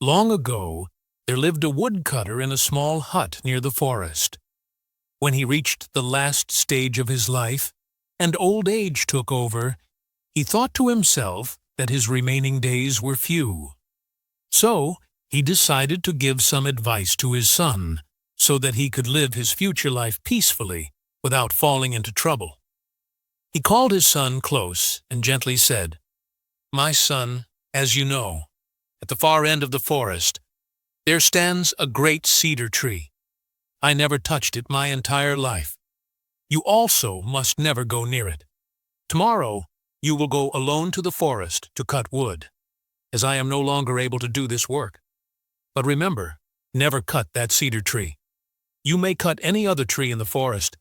Long ago, there lived a woodcutter in a small hut near the forest. When he reached the last stage of his life, and old age took over, he thought to himself that his remaining days were few. So, he decided to give some advice to his son, so that he could live his future life peacefully, without falling into trouble. He called his son close and gently said, "My son, as you know, at the far end of the forest, there stands a great cedar tree. I never touched it my entire life. You also must never go near it. Tomorrow, you will go alone to the forest to cut wood, as I am no longer able to do this work. But remember, never cut that cedar tree. You may cut any other tree in the forest,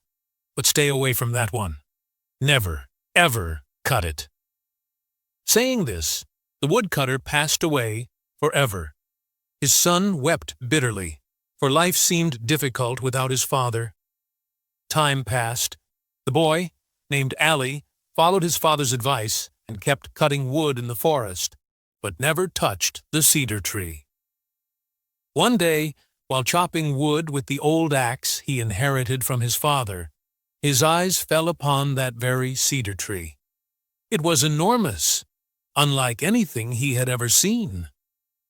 but stay away from that one. Never, ever cut it." Saying this, the woodcutter passed away forever. His son wept bitterly, for life seemed difficult without his father. Time passed. The boy, named Ali, followed his father's advice and kept cutting wood in the forest, but never touched the cedar tree. One day, while chopping wood with the old axe he inherited from his father, his eyes fell upon that very cedar tree. It was enormous, unlike anything he had ever seen.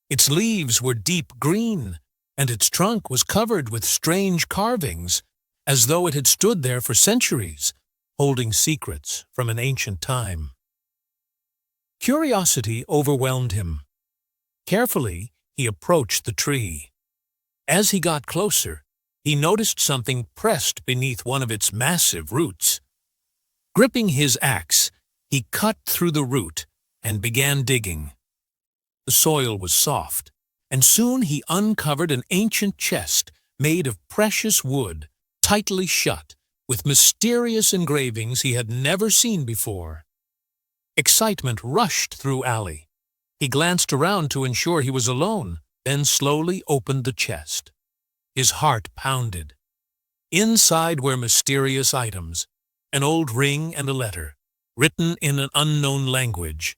Its leaves were deep green, and its trunk was covered with strange carvings, as though it had stood there for centuries, holding secrets from an ancient time. Curiosity overwhelmed him. Carefully, he approached the tree. As he got closer, he noticed something pressed beneath one of its massive roots. Gripping his axe, he cut through the root and began digging. The soil was soft, and soon he uncovered an ancient chest made of precious wood, tightly shut, with mysterious engravings he had never seen before. Excitement rushed through Ali. He glanced around to ensure he was alone, then slowly opened the chest. His heart pounded. Inside were mysterious items, an old ring and a letter, written in an unknown language.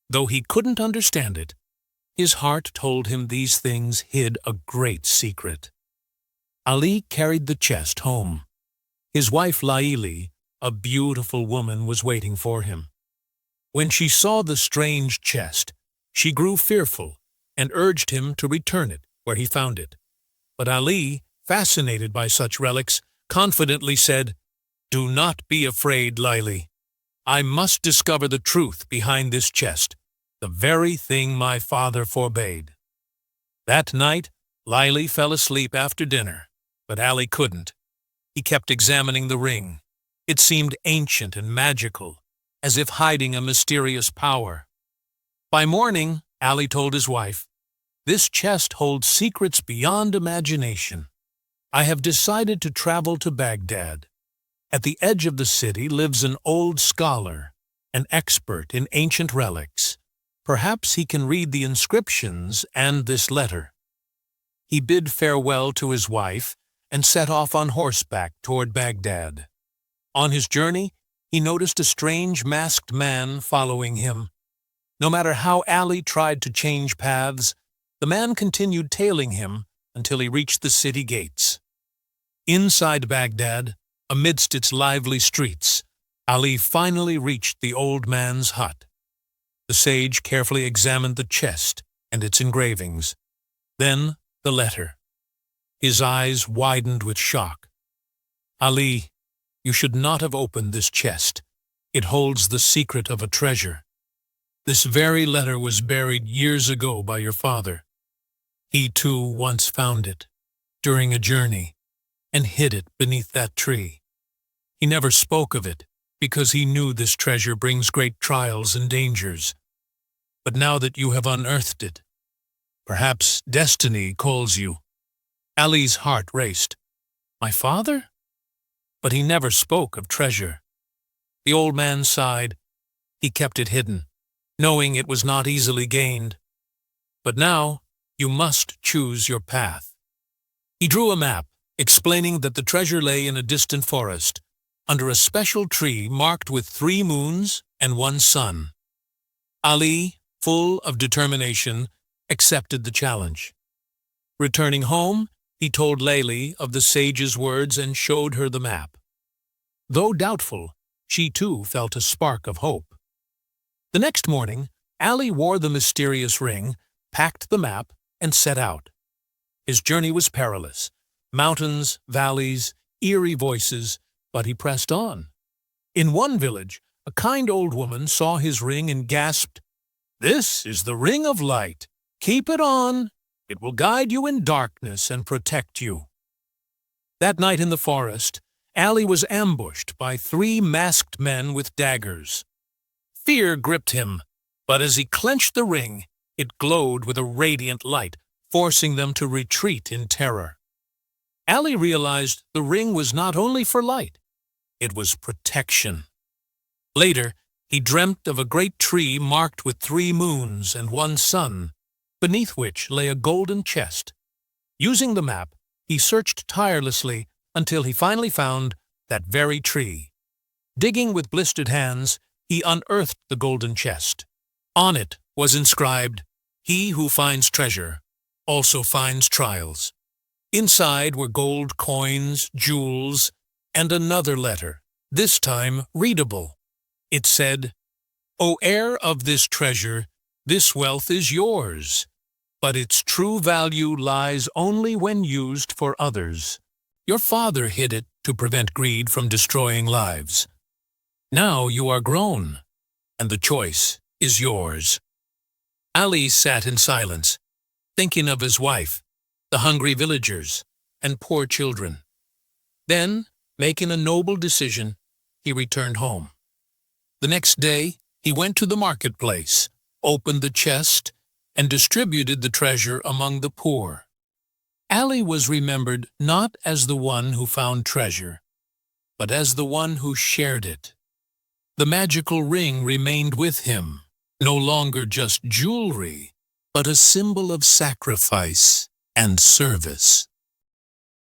Though he couldn't understand it, his heart told him these things hid a great secret. Ali carried the chest home. His wife Laili, a beautiful woman, was waiting for him. When she saw the strange chest, she grew fearful and urged him to return it where he found it. But Ali, fascinated by such relics, confidently said, "Do not be afraid, Laili. I must discover the truth behind this chest, the very thing my father forbade." That night, Laili fell asleep after dinner, but Ali couldn't. He kept examining the ring. It seemed ancient and magical, as if hiding a mysterious power. By morning, Ali told his wife, "This chest holds secrets beyond imagination. I have decided to travel to Baghdad. At the edge of the city lives an old scholar, an expert in ancient relics. Perhaps he can read the inscriptions and this letter." He bid farewell to his wife and set off on horseback toward Baghdad. On his journey, he noticed a strange masked man following him. No matter how Ali tried to change paths, the man continued tailing him until he reached the city gates. Inside Baghdad, amidst its lively streets, Ali finally reached the old man's hut. The sage carefully examined the chest and its engravings. Then the letter. His eyes widened with shock. "Ali, you should not have opened this chest. It holds the secret of a treasure. This very letter was buried years ago by your father. He too once found it, during a journey, and hid it beneath that tree. He never spoke of it, because he knew this treasure brings great trials and dangers. But now that you have unearthed it, perhaps destiny calls you." Ali's heart raced. "My father?" But he never spoke of treasure. The old man sighed. He kept it hidden, knowing it was not easily gained. But now, you must choose your path. He drew a map, explaining that the treasure lay in a distant forest, under a special tree marked with 3 moons and 1 sun. Ali, full of determination, accepted the challenge. Returning home, he told Layli of the sage's words and showed her the map. Though doubtful, she too felt a spark of hope. The next morning, Ali wore the mysterious ring, packed the map, and set out. His journey was perilous. Mountains, valleys, eerie voices, but he pressed on. In one village, a kind old woman saw his ring and gasped, "This is the ring of light. Keep it on. It will guide you in darkness and protect you." That night in the forest, Ali was ambushed by 3 masked men with daggers. Fear gripped him, but as he clenched the ring, it glowed with a radiant light, forcing them to retreat in terror. Ali realized the ring was not only for light, it was protection. Later, he dreamt of a great tree marked with 3 moons and 1 sun, beneath which lay a golden chest. Using the map, he searched tirelessly until he finally found that very tree. Digging with blistered hands, he unearthed the golden chest. On it was inscribed, "He who finds treasure also finds trials." Inside were gold coins, jewels, and another letter, this time readable. It said, "O heir of this treasure, this wealth is yours, but its true value lies only when used for others. Your father hid it to prevent greed from destroying lives. Now you are grown, and the choice is yours." Ali sat in silence, thinking of his wife, the hungry villagers, and poor children. Then, making a noble decision, he returned home. The next day, he went to the marketplace, opened the chest, and distributed the treasure among the poor. Ali was remembered not as the one who found treasure, but as the one who shared it. The magical ring remained with him, no longer just jewelry, but a symbol of sacrifice and service.